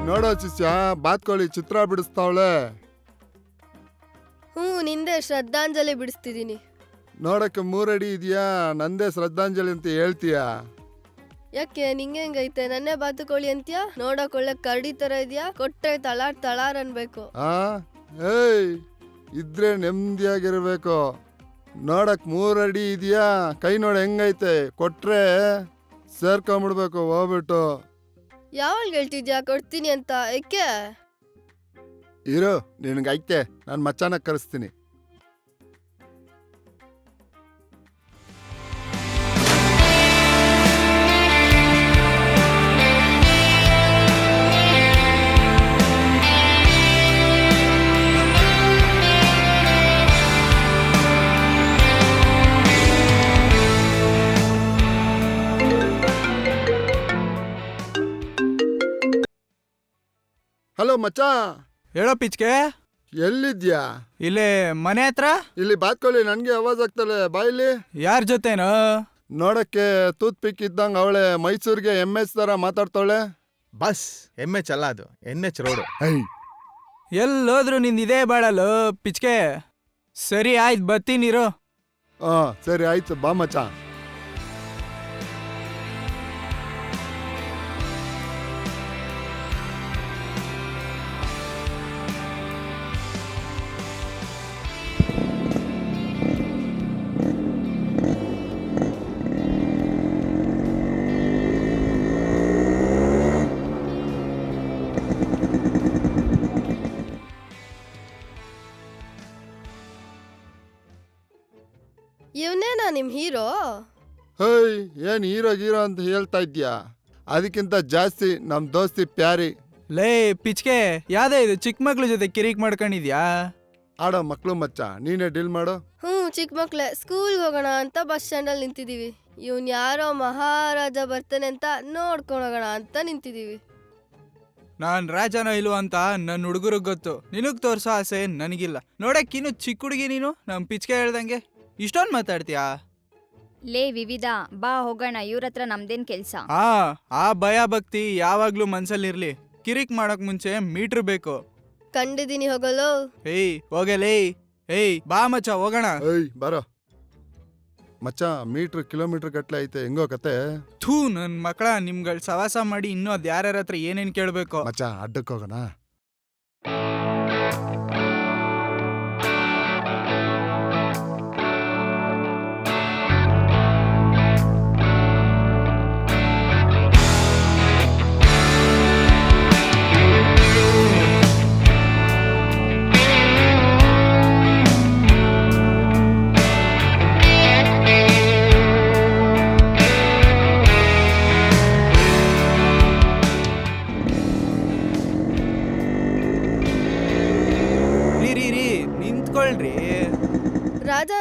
ನೋಡೋ ಶಿಷ್ಯ ಬಾತ್ಕೋಳಿ ಚಿತ್ರ ಬಿಡಿಸ್ತಾವಳೆ. ನಿಂದೆ ಶ್ರದ್ಧಾಂಜಲಿ ಬಿಡಿಸ್ತಿದೀನಿ. ನೋಡಕ್ಕೆ 3 ಅಡಿ ಇದೆಯಾ, ನಂದೇ ಶ್ರದ್ಧಾಂಜಲಿ ಅಂತ ಹೇಳ್ತೀಯಾ? ಯಾಕೆ ನಿಂಗೆ ಹೆಂಗೈತೆ? ನನ್ನೇ ಬಾತುಕೋಳಿ ಅಂತ್ಯಾ? ನೋಡಕ್ ಒಳ್ಳೆ ಕರಡಿ ತರ ಇದೆಯಾ? ಕೊಟ್ರೆ ತಳಾರ್ ತಳಾರ್ ಅನ್ಬೇಕು. ಏಯ್, ಇದ್ರೆ ನೆಮ್ಮದಿಯಾಗಿರ್ಬೇಕು. ನೋಡಕ್ 3 ಅಡಿ ಇದೆಯಾ, ಕೈ ನೋಡ ಹೆಂಗೈತೆ, ಕೊಟ್ರೆ ಸೇರ್ಕೊಂಬಿಡ್ಬೇಕು ಹೋಗ್ಬಿಟ್ಟು. ಯಾವಾಗ ಹೇಳ್ತಿದ್ಯಾ ಕೊಡ್ತೀನಿ ಅಂತ? ಏಕೆ? ಇರು, ನಿನಗೈತೆ, ನಾನು ಮಚಾನ ಕರೆಸ್ತೀನಿ. ಹಲೋ ಮಚ್ಚಾ. ಹೇಳೋ ಪಿಚ್ಕೆ, ಎಲ್ಲಿದ್ಯಾ? ಇಲ್ಲಿ ಮನೆ ಹತ್ರ. ಇಲ್ಲಿ ಬಾತ್ಕೋಳಿ ನನ್ಗೆ ಆವಾಜ್ ಆಗ್ತಲೆ, ಬಾಯಿಲಿ. ಯಾರ ಜೊತೆನೋ? ನೋಡಕ್ಕೆ ಟೂತ್ ಪಿಕ್ ಇದ್ದಂಗ ಅವಳೆ, ಮೈಸೂರಿಗೆ MS ತರ ಮಾತಾಡ್ತಾವಳೆ. ಬಸ್ MH ಅಲ್ಲ, ಅದು NH ರೋಡು. ಎಲ್ಲೋದ್ರು ನಿಂದ ಇದೇ ಬಾಳಲು ಪಿಚ್ಕೆ. ಸರಿ ಆಯ್ತು, ಬತ್ತೀನಿರು. ಸರಿ ಆಯ್ತು, ಬಾ ಮಚ್ಚಾ. ಇವನೇನಾ ನಿಮ್ ಹೀರೋ? ಹೇಯ್, ಏನ್ ಹೀರೋ ಗೀರೋ ಅಂತ ಹೇಳ್ತಾ ಇದ್ಯಾ? ಅದಕ್ಕಿಂತ ಜಾಸ್ತಿ ನಮ್ ದೋಸ್ತಿ ಪ್ಯಾರಿ. ಲೇ ಪಿಚ್ಕೆ, ಯಾವ್ದೇ ಇದು ಚಿಕ್ಕ ಮಕ್ಳ ಜೊತೆ ಕಿರಿಕ್ ಮಾಡ್ಕೊಂಡಿದ್ಯಾ? ಆಡೋ ಮಕ್ಳು ಮಚ್ಚ, ನೀನೇ ಡೀಲ್ ಮಾಡು. ಚಿಕ್ಕ ಮಕ್ಳೆ ಸ್ಕೂಲ್ಗೆ ಹೋಗೋಣ ಅಂತ ಬಸ್ ಸ್ಟ್ಯಾಂಡಲ್ಲಿ ನಿಂತಿದೀವಿ. ಇವನ್ ಯಾರೋ ಮಹಾರಾಜ ಬರ್ತಾನೆ ಅಂತ ನೋಡ್ಕೊಂಡು ಹೋಗೋಣ ಅಂತ ನಿಂತಿದೀವಿ. ನಾನ್ ರಾಜನೋ ಇಲ್ವೋ ಅಂತ ನನ್ನ ಹುಡುಗರಿಗೆ ಗೊತ್ತು. ನಿನಗ್ ತೋರ್ಸೋ ಆಸೆ ನನಗಿಲ್ಲ. ನೋಡಕ್ಕಿನ್ನು ಚಿಕ್ಕ ಹುಡುಗಿ ನೀನು. ನಮ್ ಪಿಚ್ಕೆ ಹೇಳ್ದಂಗೆ ಇಷ್ಟೊಂದು ಮಾತಾಡ್ತೀಯಾ? ಲೇ ವಿವಿಧ, ಬಾ ಹೋಗೋಣ. ಇವ್ರತ್ರ ನಮ್ದೇನ್ ಕೆಲ್ಸ? ಆ ಭಯ ಭಕ್ತಿ ಯಾವಾಗ್ಲೂ ಮನ್ಸಲ್ಲಿರ್ಲಿ. ಕಿರಿಕ್ ಮಾಡಕ್ ಮುಂಚೆ ಮೀಟ್ರ್ ಬೇಕು. ಕಂಡಿದೀನಿ, ಹೋಗಲು. ಏಯ್ ಹೋಗಲೇ. ಏಯ್ ಬಾ ಮಚ್ಚ, ಹೋಗೋಣ. ಏಯ್ ಬರೋ ಮಚ್ಚ. ಮೀಟ್ರ್ ಕಿಲೋಮೀಟರ್ ಗಟ್ಲೆ ಐತೆ, ಹೆಂಗೋ ಕತೆ. ಥೂ ನನ್ ಮಕ್ಕಳ, ನಿಮ್ಗಳ ಸವಾಸ ಮಾಡಿ ಇನ್ನೂ ಅದ್ ಯಾರ್ಯಾರ ಹತ್ರ ಏನೇನ್ ಕೇಳ್ಬೇಕು. ಮಚ್ಚ, ಅಡ್ಡಕ್ಕೆ ಹೋಗೋಣ.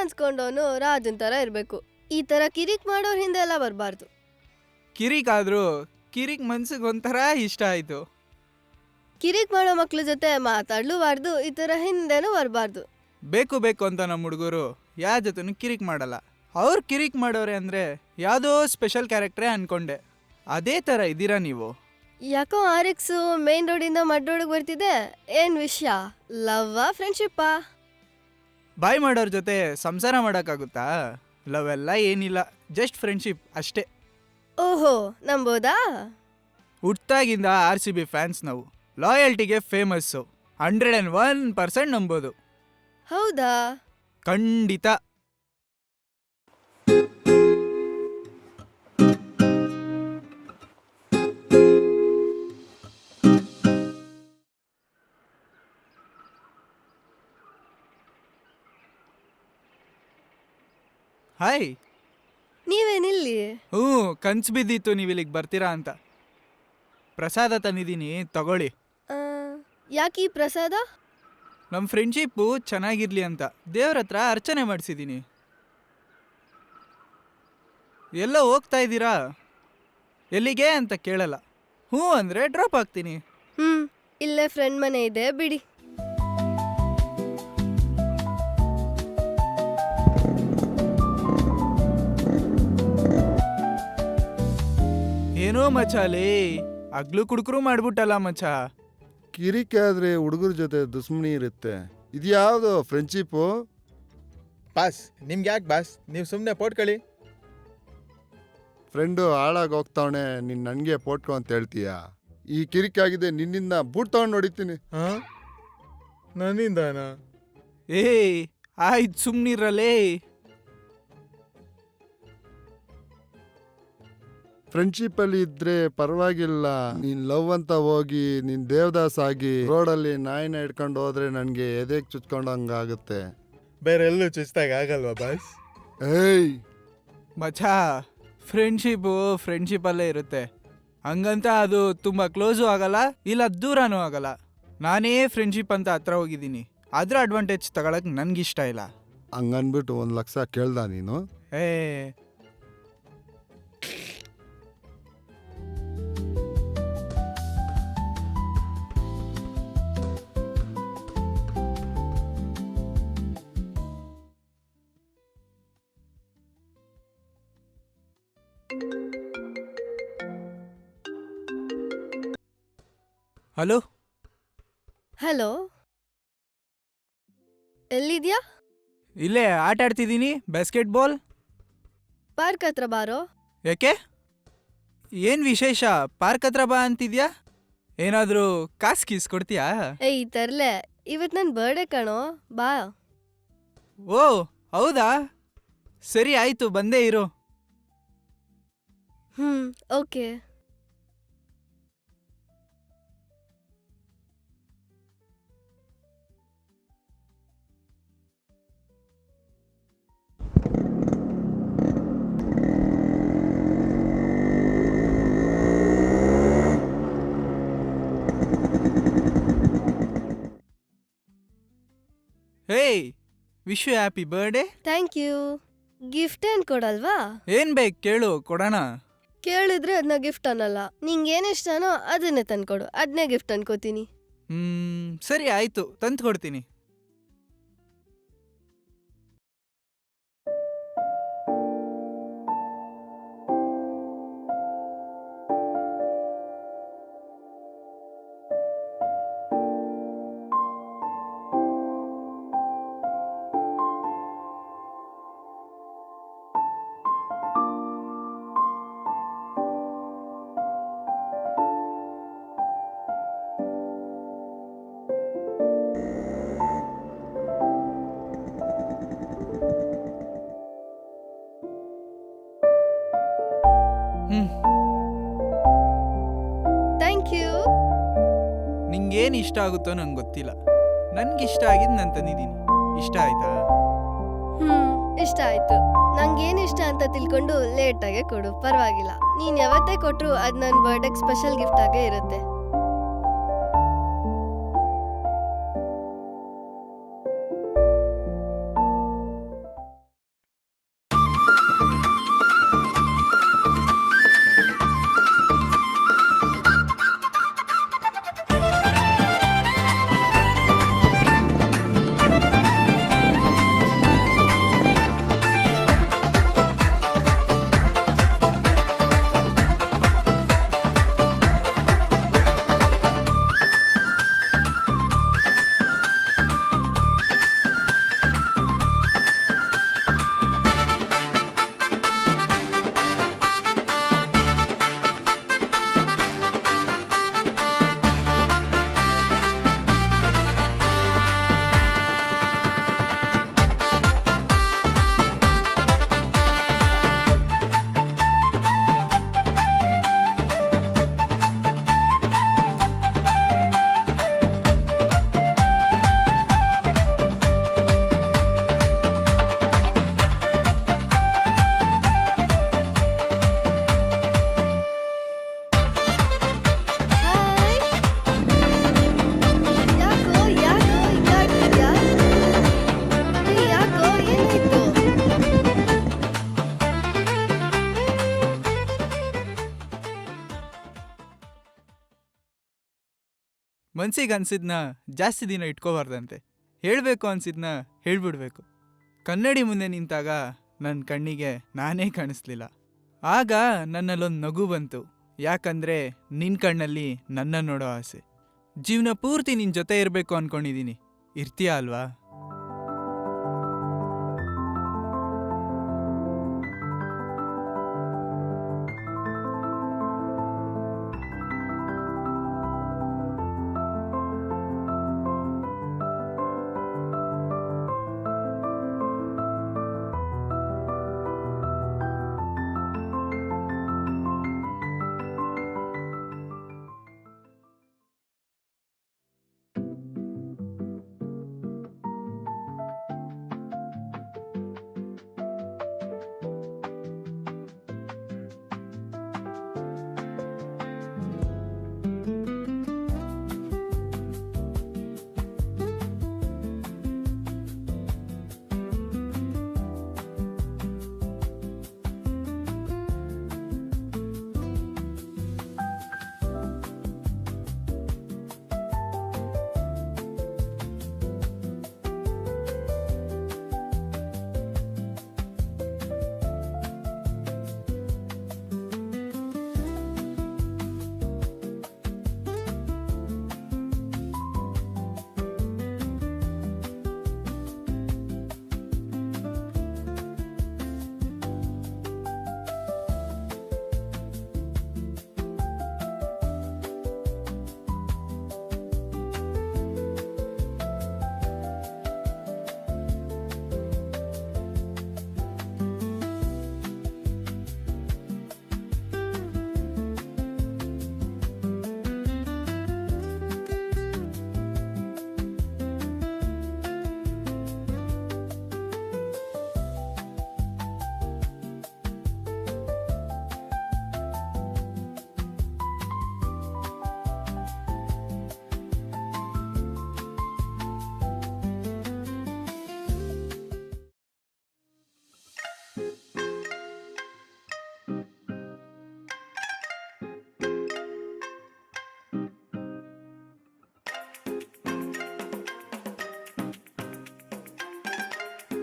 ಅನ್ಸ್ಕೊಂಡವನು ರಾಜನ್ ತರ ಇರ್ಬೇಕು. ಈ ತರ ಕಿರಿಕ್ ಮಾಡೋರ್ ಹಿಂದೆ ಎಲ್ಲ ಬರ್ಬಾರ್ದು. ಕಿರಿಕ್ ಆದ್ರೂ ಕಿರಿಕ್ ಮನ್ಸಿಗೆ ಒಂಥರ ಇಷ್ಟ ಆಯ್ತು. ಕಿರಿಕ್ ಮಾಡೋ ಮಕ್ಳ ಜೊತೆ ಮಾತಾಡ್ಲೂಬಾರ್ದು, ಈ ತರ ಹಿಂದೆನೂ ಬರ್ಬಾರ್ದು. ಬೇಕು ಬೇಕು ಅಂತ ನಮ್ಮ ಹುಡುಗರು ಯಾವ ಜೊತೆನೂ ಕಿರಿಕ್ ಮಾಡಲ್ಲ. ಅವ್ರು ಕಿರಿಕ್ ಮಾಡೋರೆ ಅಂದ್ರೆ ಯಾವುದೋ ಸ್ಪೆಷಲ್ ಕ್ಯಾರೆಕ್ಟ್ರೇ ಅನ್ಕೊಂಡೆ. ಅದೇ ಥರ ಇದ್ದೀರಾ ನೀವು. ಯಾಕೋ ಆರಿಕ್ಸು ಮೇನ್ ರೋಡಿಂದ ಮಡ್ ರೋಡಿಗೆ ಬರ್ತಿದೆ. ಏನ್ ವಿಷಯ? ಲವ್ವಾ ಫ್ರೆಂಡ್ಶಿಪ್ಪಾ? ಬಾಯ್ ಮಾಡೋರ್ ಜೊತೆ ಸಂಸಾರ ಮಾಡೋಕ್ಕಾಗುತ್ತಾ? ಲವ್ ಎಲ್ಲ ಏನಿಲ್ಲ, ಜಸ್ಟ್ ಫ್ರೆಂಡ್ಶಿಪ್ ಅಷ್ಟೇ. ಓಹೋ, ನಂಬೋದಾ? ಹುಟ್ಟಾಗಿಂದ RCB ಫ್ಯಾನ್ಸ್ ನಾವು. ಲಾಯಲ್ಟಿಗೆ ಫೇಮಸ್ಸು. 101% ನಂಬೋದು. ಹೌದಾ? ಖಂಡಿತ. ಹಾಯ್. ನೀವೇನಿಲ್ಲಿ? ಕನ್ಸು ಬಿದ್ದಿತ್ತು ನೀವು ಇಲ್ಲಿಗೆ ಬರ್ತೀರಾ ಅಂತ. ಪ್ರಸಾದ ತಂದಿದ್ದೀನಿ, ತಗೊಳ್ಳಿ. ಯಾಕೀ ಪ್ರಸಾದ? ನಮ್ಮ ಫ್ರೆಂಡ್ಶಿಪ್ಪು ಚೆನ್ನಾಗಿರ್ಲಿ ಅಂತ ದೇವ್ರ ಹತ್ರ ಅರ್ಚನೆ ಮಾಡಿಸಿದ್ದೀನಿ. ಎಲ್ಲ ಹೋಗ್ತಾ ಇದ್ದೀರಾ? ಎಲ್ಲಿಗೆ ಅಂತ ಕೇಳಲ್ಲ. ಹ್ಞೂ ಅಂದರೆ ಡ್ರಾಪ್ ಆಗ್ತೀನಿ. ಇಲ್ಲೇ ಫ್ರೆಂಡ್ ಮನೆ ಇದೆ, ಬಿಡಿ. ಏನೋ ಮಚಾಲೇ, ಅಗ್ಲು ಕುಡುಕರು ಮಾಡ್ಬಿಟ್ಟಲ್ಲ ಮಚ. ಕಿರಿಕ್ ಆದ್ರೆ ಹುಡುಗರ ಜೊತೆ ದುಶ್ಮನಿ ಇರುತ್ತೆ. ಇದ್ಯಾವುದು ಫ್ರೆಂಡ್ಶಿಪ್ಪು? ಬಾಸ್ ನಿಮ್ಗೆ ಯಾಕೆ ಬಾಸ್, ನೀವು ಸುಮ್ಮನೆ ಪೋಟ್ಕೊಳ್ಳಿ. ಫ್ರೆಂಡು ಹಾಳಾಗಿ ಹೋಗ್ತಾವಣೆ, ನೀನು ನನಗೆ ಪೋಟ್ಕೊ ಅಂತ ಹೇಳ್ತೀಯಾ? ಈ ಕಿರಿಕಾಗಿದೆ, ನಿನ್ನಿಂದ ಬೂಟ್ ತಗೊಂಡು ಹೊಡಿತೀನಿ. ಹಾಂ, ನನ್ನಿಂದನಾ? ಆಯ್ತು ಸುಮ್ಮನಿರಲೇ. ಫ್ರೆಂಡ್ಶಿಪ್ಪಲ್ಲಿ ಇದ್ರೆ ಪರವಾಗಿಲ್ಲ. ನೀನ್ ಲವ್ ಅಂತ ಹೋಗಿ ನೀನ್ ದೇವದಾಸ್ ಆಗಿ ರೋಡಲ್ಲಿ ನಾಯಿನ ಹಿಡ್ಕೊಂಡು ಹೋದ್ರೆ ನನಗೆ ಎದೆಗೆ ಚುಚ್ಕೊಂಡಂಗಾಗುತ್ತೆ. ಬೇರೆ ಎಲ್ಲೂ ಚುಚ್ಚಿದಾಗ ಆಗಲ್ವಾ ಬಾಸ್? ಏಯ್ ಮಚಾ, ಫ್ರೆಂಡ್ಶಿಪ್ಪಲ್ಲೇ ಇರುತ್ತೆ. ಹಂಗಂತ ಅದು ತುಂಬ ಕ್ಲೋಸು ಆಗಲ್ಲ, ಇಲ್ಲ ದೂರನೂ ಆಗಲ್ಲ. ನಾನೇ ಫ್ರೆಂಡ್ಶಿಪ್ ಅಂತ ಹತ್ರ ಹೋಗಿದ್ದೀನಿ. ಅದ್ರ ಅಡ್ವಾಂಟೇಜ್ ತಗೊಳಕ್ ನನ್ಗಿಷ್ಟ ಇಲ್ಲ. ಹಂಗನ್ಬಿಟ್ಟು 1 ಲಕ್ಷ ಕೇಳ್ದ ನೀನು? ಏ ಹಲೋ. ಹಲೋ, ಎಲ್ಲಿದ್ಯಾ? ಇಲ್ಲೇ ಆಟ ಆಡ್ತಿದ್ದೀನಿ, ಬಾಸ್ಕೆಟ್ಬಾಲ್. ಪಾರ್ಕ್ ಹತ್ರ ಬಾರೋ. ಯಾಕೆ? ಏನು ವಿಶೇಷ? ಪಾರ್ಕ್ ಹತ್ರ ಬಾ ಅಂತಿದ್ಯಾ? ಏನಾದರೂ ಕಾಸು ಕೀಸ್ ಕೊಡ್ತೀಯಾ? ಏಯ್ ತರ್ಲೆ, ಇವತ್ತು ನನ್ನ ಬರ್ಡೇ ಕಣೋ, ಬಾ. ಓ ಹೌದಾ, ಸರಿ ಆಯಿತು, ಬಂದೇ ಇರು. Okay. Hey, wish you happy birthday. Thank you. Gift ಏನ್ ಕೊಡಲ್ವಾ? ಏನು ಬೇಕು ಕೇಳು, ಕೊಡೋಣ. ಕೇಳಿದ್ರೆ ಅದನ್ನ ಗಿಫ್ಟ್ ಅನ್ನಲ್ಲ. ನಿಂಗೇನು ಇಷ್ಟನೋ ಅದನ್ನೇ ತಂದ್ಕೊಡು, ಅದನ್ನೇ ಗಿಫ್ಟ್ ಅನ್ಕೋತೀನಿ. ಸರಿ ಆಯಿತು, ತಂದು ಕೊಡ್ತೀನಿ. Thank you. ನಿಂಗೇನು ಇಷ್ಟ ಆಗುತ್ತೋ ನಂಗೆ ಗೊತ್ತಿಲ್ಲ. ನನ್ಗೆ ಇಷ್ಟ ಆಗಿದ್ದು ನಾನು ತಂದಿದ್ದೀನಿ. ಇಷ್ಟ ಆಯ್ತಾ? ಇಷ್ಟ ಆಯ್ತು. ನಂಗೇನು ಇಷ್ಟ ಅಂತ ತಿಳ್ಕೊಂಡು ಲೇಟಾಗೆ ಕೊಡು, ಪರವಾಗಿಲ್ಲ. ನೀನ್ ಯಾವತ್ತೇ ಕೊಟ್ರು ಅದು ನನ್ನ ಬರ್ಡೇಗೆ ಸ್ಪೆಷಲ್ ಗಿಫ್ಟ್ ಆಗೇ ಇರುತ್ತೆ. ಮನ್ಸಿಗೆ ಅನ್ಸಿದ್ನ ಜಾಸ್ತಿ ದಿನ ಇಟ್ಕೋಬಾರ್ದಂತೆ. ಹೇಳಬೇಕು ಅನ್ಸಿದ್ನ ಹೇಳ್ಬಿಡ್ಬೇಕು. ಕನ್ನಡಿ ಮುಂದೆ ನಿಂತಾಗ ನನ್ನ ಕಣ್ಣಿಗೆ ನಾನೇ ಕಾಣಿಸ್ಲಿಲ್ಲ. ಆಗ ನನ್ನಲ್ಲೊಂದು ನಗು ಬಂತು. ಯಾಕಂದ್ರೆ ನಿನ್ನ ಕಣ್ಣಲ್ಲಿ ನನ್ನ ನೋಡೋ ಆಸೆ. ಜೀವನ ಪೂರ್ತಿ ನಿನ್ನ ಜೊತೆ ಇರಬೇಕು ಅನ್ಕೊಂಡಿದ್ದೀನಿ. ಇರ್ತೀಯ ಅಲ್ವಾ?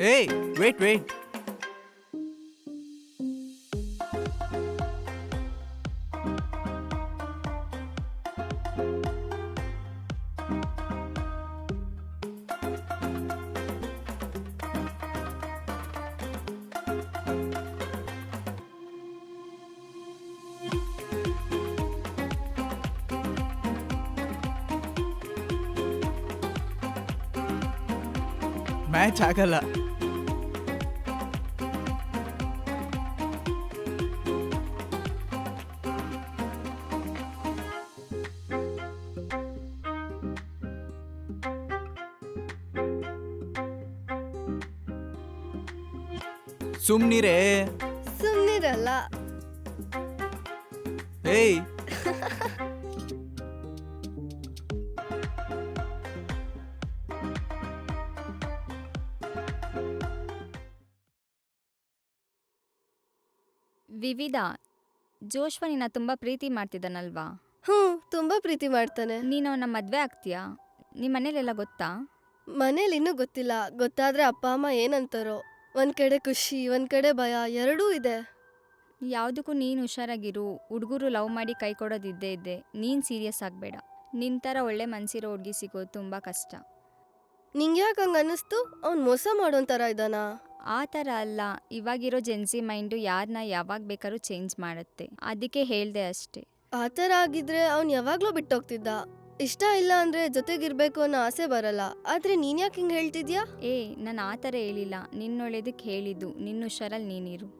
ಏಯ್ ವೇಟ್ ವೇಟ್. ಮ್ಯಾಚ್ ಆಗಲ್ಲ. ಸುಮ್ನಿರೇ. ಸುಮ್ನಿರಲ್ಲ. ಏಯ್ ವಿವಿಧ, ಜೋಶ್ವ ನಿನ್ನ ತುಂಬ ಪ್ರೀತಿ ಮಾಡ್ತಿದ್ದಾನಲ್ವಾ? ತುಂಬಾ ಪ್ರೀತಿ ಮಾಡ್ತಾನೆ. ನೀನು ಅವನ ಮದ್ವೆ ಆಗ್ತೀಯಾ? ನಿಮ್ಮ ಮನೇಲೆಲ್ಲ ಗೊತ್ತಾ? ಮನೇಲಿ ಇನ್ನೂ ಗೊತ್ತಿಲ್ಲ. ಗೊತ್ತಾದ್ರೆ ಅಪ್ಪ ಅಮ್ಮ ಏನಂತಾರೋ. ಒಂದ್ ಕಡೆ ಖುಷಿ, ಒಂದ್ ಕಡೆ ಭಯ, ಎರಡೂ ಇದೆ. ಯಾವುದಕ್ಕೂ ನೀನು ಹುಷಾರಾಗಿರು. ಹುಡುಗರು ಲವ್ ಮಾಡಿ ಕೈ ಕೊಡೋದಿದ್ದೇ ಇದೆ. ನೀನು ಸೀರಿಯಸ್ ಆಗಬೇಡ. ನಿನ್ನ ಥರ ಒಳ್ಳೆ ಮನಸ್ಸಿರೋ ಹುಡುಗಿ ಸಿಗೋದು ತುಂಬ ಕಷ್ಟ. ನಿಂಗೆ ಯಾಕೆ ಹಂಗೆ ಅನ್ನಿಸ್ತು? ಅವ್ನು ಮೋಸ ಮಾಡೋನ್ ಥರ ಇದ್ದಾನಾ? ಆ ಥರ ಅಲ್ಲ. ಇವಾಗಿರೋ ಜೆನ್ಸಿ ಮೈಂಡು ಯಾರನ್ನ ಯಾವಾಗ ಬೇಕಾದ್ರೂ ಚೇಂಜ್ ಮಾಡುತ್ತೆ. ಅದಕ್ಕೆ ಹೇಳ್ದೆ ಅಷ್ಟೇ. ಆ ಥರ ಆಗಿದ್ರೆ ಅವ್ನು ಯಾವಾಗ್ಲೂ ಬಿಟ್ಟೋಗ್ತಿದ್ದ. ಇಷ್ಟ ಇಲ್ಲ ಅಂದ್ರೆ ಜೊತೆಗಿರ್ಬೇಕು ಅನ್ನೋ ಆಸೆ ಬರಲ್ಲ. ಆದ್ರೆ ನೀನ್ ಯಾಕೆ ಹಿಂಗೆ ಹೇಳ್ತಿದ್ಯಾ? ನಾನು ಆ ಥರ ಹೇಳಿಲ್ಲ. ನಿನ್ನೊಳ್ಳೇದಕ್ಕೆ ಹೇಳಿದ್ದು. ನಿನ್ನ ಹುಷಾರಲ್ಲಿ ನೀನಿರು.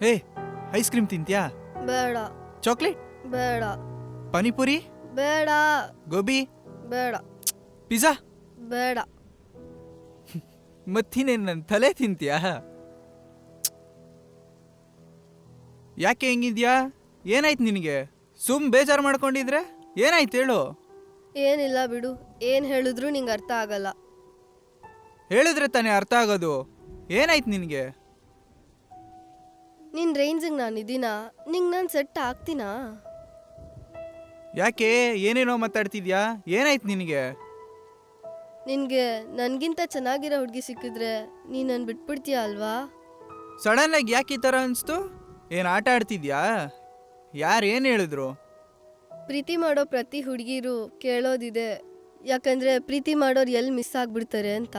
ಏ ಐಸ್ ಕ್ರೀಮ್ ತಿಂತ್ಯಾ? ಬೇಡ. ಚಾಕ್ಲೇಟ್ ಬೇಡ. ಪಾನಿಪುರಿ ಬೇಡ. ಗೋಬಿ ಬೇಡ. ಪಿಜ್ಜಾ? ಬೇಡ. ಮತ್ತಿನೇನು ನನ್ನ ತಲೆ ತಿಂತೀಯಾ? ಯಾಕೆ ಹೆಂಗಿದ್ಯಾ? ಏನಾಯ್ತು ನಿನಗೆ? ಬೇಜಾರು ಮಾಡ್ಕೊಂಡಿದ್ರೆ ಏನಾಯ್ತು ಹೇಳು. ಏನಿಲ್ಲ ಬಿಡು, ಏನ್ ಹೇಳಿದ್ರು ನಿಂಗೆ ಅರ್ಥ ಆಗಲ್ಲ. ಹೇಳಿದ್ರೆ ತಾನೇ ಅರ್ಥ ಆಗೋದು. ಏನಾಯ್ತು ನಿನಗೆ? ನಿನ್ ರೇಂಜಿಗೆ ನಾನಿದ್ದೀನಾ? ನಿಂಗೆ ನಾನು ಸೆಟ್ ಆಗ್ತೀನಾ? ಯಾಕೆ ಏನೇನೋ ಮಾತಾಡ್ತಿದ್ಯಾ? ಏನಾಯ್ತು ನಿನಗೆ? ನಿನ್ಗೆ ನನ್ಗಿಂತ ಚೆನ್ನಾಗಿರೋ ಹುಡುಗಿ ಸಿಕ್ಕಿದ್ರೆ ನೀನ್ ನನ್ ಬಿಟ್ಬಿಡ್ತೀಯ ಅಲ್ವಾ? ಸಡನ್ ಆಗಿ ಯಾಕೆ ಈ ಥರ ಅನಿಸ್ತು? ಏನು ಆಟ ಆಡ್ತಿದ್ಯಾ? ಯಾರು ಏನು ಹೇಳಿದ್ರು? ಪ್ರೀತಿ ಮಾಡೋ ಪ್ರತಿ ಹುಡುಗಿರು ಕೇಳೋದಿದೆ, ಯಾಕಂದ್ರೆ ಪ್ರೀತಿ ಮಾಡೋರು ಎಲ್ಲಿ ಮಿಸ್ ಆಗ್ಬಿಡ್ತಾರೆ ಅಂತ.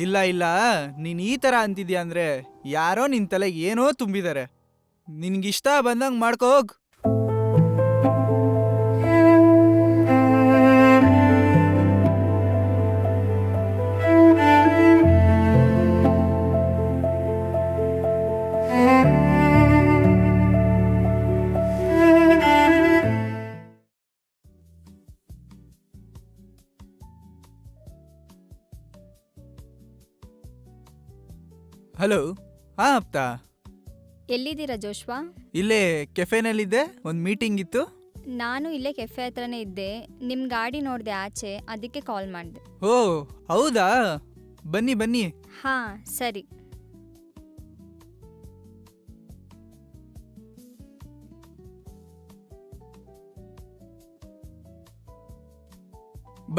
ಇಲ್ಲ ಇಲ್ಲ, ನೀನು ಈ ಥರ ಅಂತಿದ್ಯಾ ಅಂದರೆ ಯಾರೋ ನಿನ್ನ ತಲೆಗೆ ಏನೋ ತುಂಬಿದ್ದಾರೆ. ನಿನ್ಗಿಷ್ಟ ಬಂದಂಗೆ ಮಾಡ್ಕೋ ಹೋಗ್. ಹಲೋ. ಹಾಂ ಅಪ್ತಾ, ಎಲ್ಲಿದ್ದೀರಾ ಜೋಶ್ವಾ? ಇಲ್ಲೇ ಕೆಫೆನಲ್ಲಿದ್ದೆ, ಒಂದು ಮೀಟಿಂಗ್ ಇತ್ತು. ನಾನು ಇಲ್ಲೇ ಕೆಫೆ ಹತ್ರನೇ ಇದ್ದೆ. ನಿಮ್ಮ ಗಾಡಿ ನೋಡಿದೆ ಆಚೆ, ಅದಕ್ಕೆ ಕಾಲ್ ಮಾಡಿದೆ. ಓ ಹೌದಾ, ಬನ್ನಿ ಬನ್ನಿ. ಹಾಂ ಸರಿ.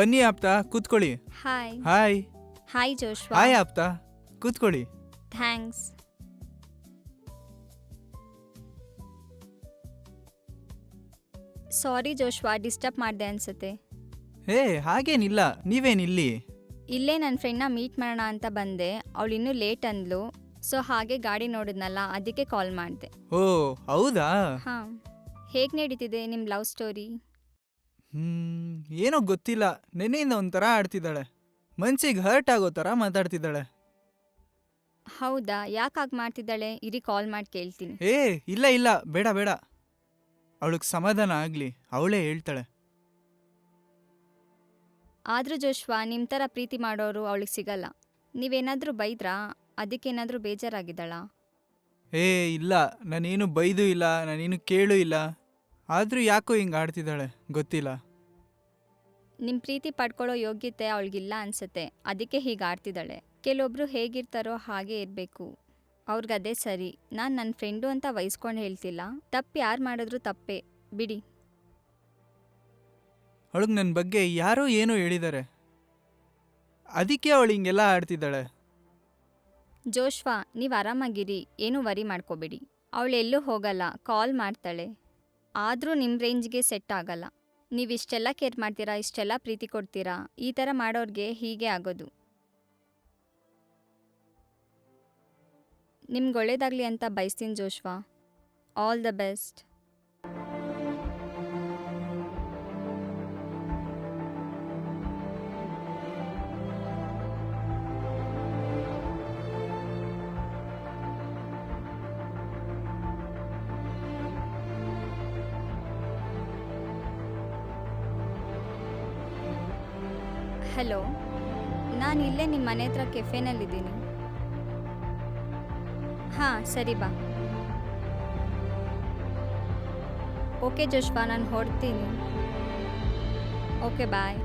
ಬನ್ನಿ ಆಪ್ತಾ, ಕೂತ್ಕೊಳ್ಳಿ. Hi. Hi. Hi Joshua. Hi Aptha, ಕೂತ್ಕೊಳ್ಳಿ. ಥ್ಯಾಂಕ್ಸ್. ಸಾರಿ ಜೋಶ್ವಾ, ಡಿಸ್ಟರ್ಬ್ ಮಾಡಿದೆ ಅನ್ಸುತ್ತೆ. ಹೇ ಹಾಗೇನಿಲ್ಲ, ನೀವೇನಿಲ್ಲಿ? ಇಲ್ಲೇ ನನ್ನ ಫ್ರೆಂಡ್ನ ಮೀಟ್ ಮಾಡೋಣ ಅಂತ ಬಂದೆ. ಅವಳು ಇನ್ನೂ ಲೇಟ್ ಅಂದ್ಲು, ಸೊ ಹಾಗೆ ಗಾಡಿ ನೋಡಿದ್ನಲ್ಲ, ಅದಕ್ಕೆ ಕಾಲ್ ಮಾಡಿದೆ. ಓ ಹೌದಾ. ಹಾಂ, ಹೇಗೆ ನಡೀತಿದೆ ನಿಮ್ಮ ಲವ್ ಸ್ಟೋರಿ? ಏನೋ ಗೊತ್ತಿಲ್ಲ, ನೆನ್ನೆಯಿಂದ ಒಂಥರ ಆಡ್ತಿದ್ದಾಳೆ. ಮನ್ಸಿಗೆ ಹರ್ಟ್ ಆಗೋ ಥರ ಮಾತಾಡ್ತಿದ್ದಾಳೆ. ಹೌದಾ, ಯಾಕಾಗಿ ಮಾಡ್ತಿದ್ದಾಳೆ? ಇರಿ ಕಾಲ್ ಮಾಡಿ ಕೇಳ್ತೀನಿ. ಏ ಇಲ್ಲ ಇಲ್ಲ, ಬೇಡ ಬೇಡ, ಅವಳಿಗೆ ಸಮಾಧಾನ ಆಗಲಿ, ಅವಳೇ ಹೇಳ್ತಾಳೆ. ಆದರೂ ಜೋಶ್ವಾ, ನಿಮ್ಮ ಥರ ಪ್ರೀತಿ ಮಾಡೋರು ಅವಳಿಗೆ ಸಿಗಲ್ಲ. ನೀವೇನಾದರೂ ಬೈದ್ರಾ? ಅದಕ್ಕೇನಾದರೂ ಬೇಜಾರಾಗಿದ್ದಾಳಾ? ಏ ಇಲ್ಲ, ನಾನೇನು ಬೈದು ಇಲ್ಲ, ನಾನೇನು ಕೇಳು ಇಲ್ಲ. ಆದರೂ ಯಾಕೋ ಹಿಂಗೆ ಆಡ್ತಿದ್ದಾಳೆ, ಗೊತ್ತಿಲ್ಲ. ನಿಮ್ಮ ಪ್ರೀತಿ ಪಡ್ಕೊಳ್ಳೋ ಯೋಗ್ಯತೆ ಅವಳಿಗಿಲ್ಲ ಅನ್ಸುತ್ತೆ, ಅದಕ್ಕೆ ಹೀಗೆ ಆಡ್ತಿದ್ದಾಳೆ. ಕೆಲವೊಬ್ರು ಹೇಗಿರ್ತಾರೋ ಹಾಗೆ ಇರಬೇಕು, ಅವ್ರಿಗದೇ ಸರಿ. ನಾನು ನನ್ನ ಫ್ರೆಂಡು ಅಂತ ವಹಿಸ್ಕೊಂಡು ಹೇಳ್ತಿಲ್ಲ, ತಪ್ಪು ಯಾರು ಮಾಡಿದ್ರು ತಪ್ಪೇ, ಬಿಡಿ. ಅವಳಿಗೆ ನನ್ನ ಬಗ್ಗೆ ಯಾರೋ ಏನೋ ಹೇಳಿದ್ದಾರೆ, ಅದಕ್ಕೆ ಅವಳು ಹಿಂಗೆಲ್ಲ ಆಡ್ತಿದ್ದಾಳೆ. ಜೋಶ್ವಾ, ನೀವು ಆರಾಮಾಗಿರಿ, ಏನೂ ವರಿ ಮಾಡ್ಕೋಬೇಡಿ. ಅವಳು ಎಲ್ಲೂ ಹೋಗಲ್ಲ, ಕಾಲ್ ಮಾಡ್ತಾಳೆ. ಆದರೂ ನಿಮ್ಮ ರೇಂಜ್ಗೆ ಸೆಟ್ ಆಗಲ್ಲ. ನೀವು ಇಷ್ಟೆಲ್ಲ ಕೇರ್ ಮಾಡ್ತೀರಾ, ಇಷ್ಟೆಲ್ಲ ಪ್ರೀತಿ ಕೊಡ್ತೀರಾ, ಈ ಥರ ಮಾಡೋರಿಗೆ ಹೀಗೆ ಆಗೋದು. ನಿಮ್ಗೆ ಒಳ್ಳೇದಾಗಲಿ ಅಂತ ಬಯಸ್ತೀನಿ Joshua. All the best. Hello, ನಾನು ಇಲ್ಲೇ ನಿಮ್ಮ ಮನೆ ಹತ್ರ ಕೆಫೆನಲ್ಲಿದ್ದೀನಿ. ಹಾಂ ಸರಿ, ಬಾ. ಓಕೆ ಜೋಶ್ವಾ, ನಾನು ಹೊರಡ್ತೀನಿ. Okay bye.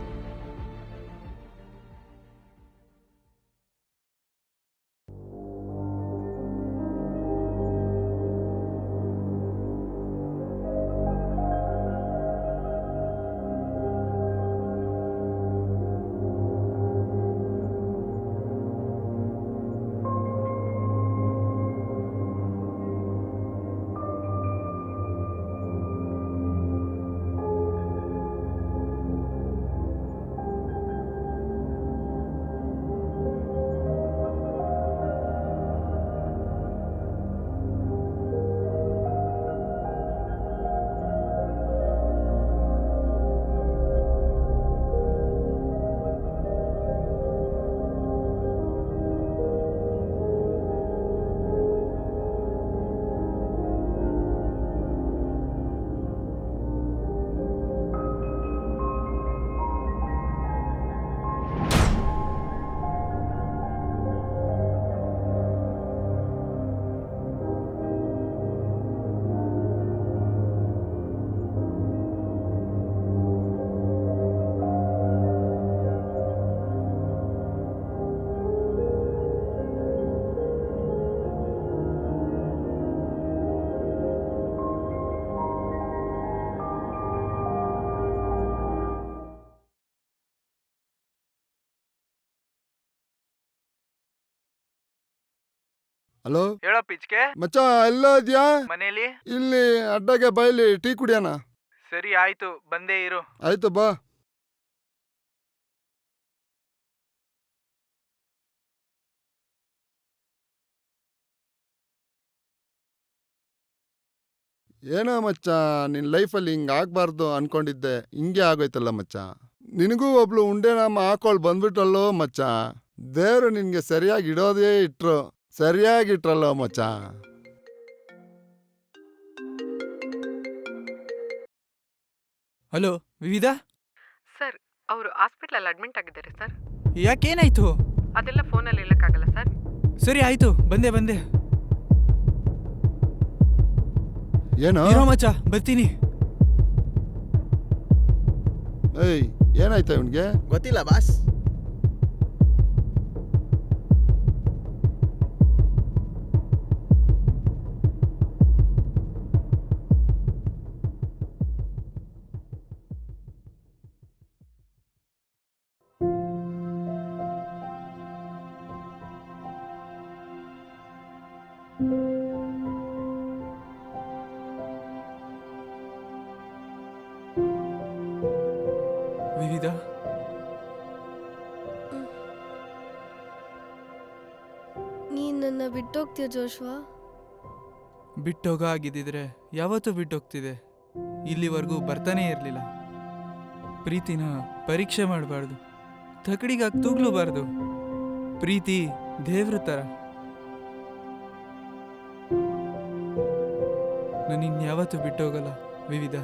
ಹಲೋ ಹೇಳೋ ಪಿಚ್ಕೆ. ಮಚ್ಚ ಎಲ್ಲ ಇದ್ಯಾ? ಮನೇಲಿ. ಇಲ್ಲಿ ಅಡ್ಡಗೆ ಬೈಲಿ ಟೀ ಕುಡಿಯೋಣ. ಸರಿ ಆಯ್ತು, ಬಂದೇ ಇರು. ಆಯ್ತು ಬಾ. ಏನೋ ಮಚ್ಚ, ನಿನ್ ಲೈಫಲ್ಲಿ ಹಿಂಗೆ ಆಗ್ಬಾರ್ದು ಅನ್ಕೊಂಡಿದ್ದೆ, ಹಿಂಗೆ ಆಗೋಯ್ತಲ್ಲ ಮಚ್ಚ. ನಿನಗೂ ಒಬ್ಳು ಉಂಡೆನಾಮ ಹಾಕೊಳ್ ಬಂದ್ಬಿಟ್ಟಲ್ಲೋ ಮಚ್ಚ. ದೇವ್ರು ನಿನ್ಗೆ ಸರಿಯಾಗಿ ಇಡೋದೇ ಇಟ್ರು, ಸರಿಯಾಗಿಟ್ರಲ್ಲೋ ಮಚ್ಚ. ಹಲೋ ವಿವಿಧಾ. ಸರ್ ಅವರು ಹಾಸ್ಪಿಟ್ಲಲ್ಲಿ ಅಡ್ಮಿಟ್ ಆಗಿದ್ದಾರೆ ಸರ್. ಯಾಕೇನಾಯ್ತು? ಅದೆಲ್ಲ ಫೋನಲ್ಲಿ ಹೇಳಕ್ಕಾಗಲ್ಲ ಸರ್. ಸರಿ ಆಯ್ತು, ಬಂದೆ. ಏನೋ ಇರೋ ಮಚ್ಚ, ಬರ್ತೀನಿ. ಏಯ್, ಏನಾಯ್ತಾ ಇವನ್ಗೆ? ಗೊತ್ತಿಲ್ಲ ಬಾಸ್. ವಿವಿಧಾ, ನೀನ್ ನನ್ನ ಬಿಟ್ಟೋಗ್ತೀಯ ಜೋಶ್ವಾ? ಬಿಟ್ಟೋಗ ಆಗಿದ್ದಿದ್ರೆ ಯಾವತ್ತೂ ಬಿಟ್ಟೋಗ್ತಿದೆ. ಇಲ್ಲಿವರೆಗೂ ಬರ್ತಾನೇ ಇರಲಿಲ್ಲ. ಪ್ರೀತಿನ ಪರೀಕ್ಷೆ ಮಾಡಬಾರ್ದು, ತಕಡಿಗಾಗಿ ತೂಗ್ಲೂಬಾರ್ದು. ಪ್ರೀತಿ ದೇವ್ರ ಥರ. ನಾನು ಇನ್ಯಾವತ್ತೂ ಬಿಟ್ಟೋಗಲ್ಲ ವಿವಿಧಾ.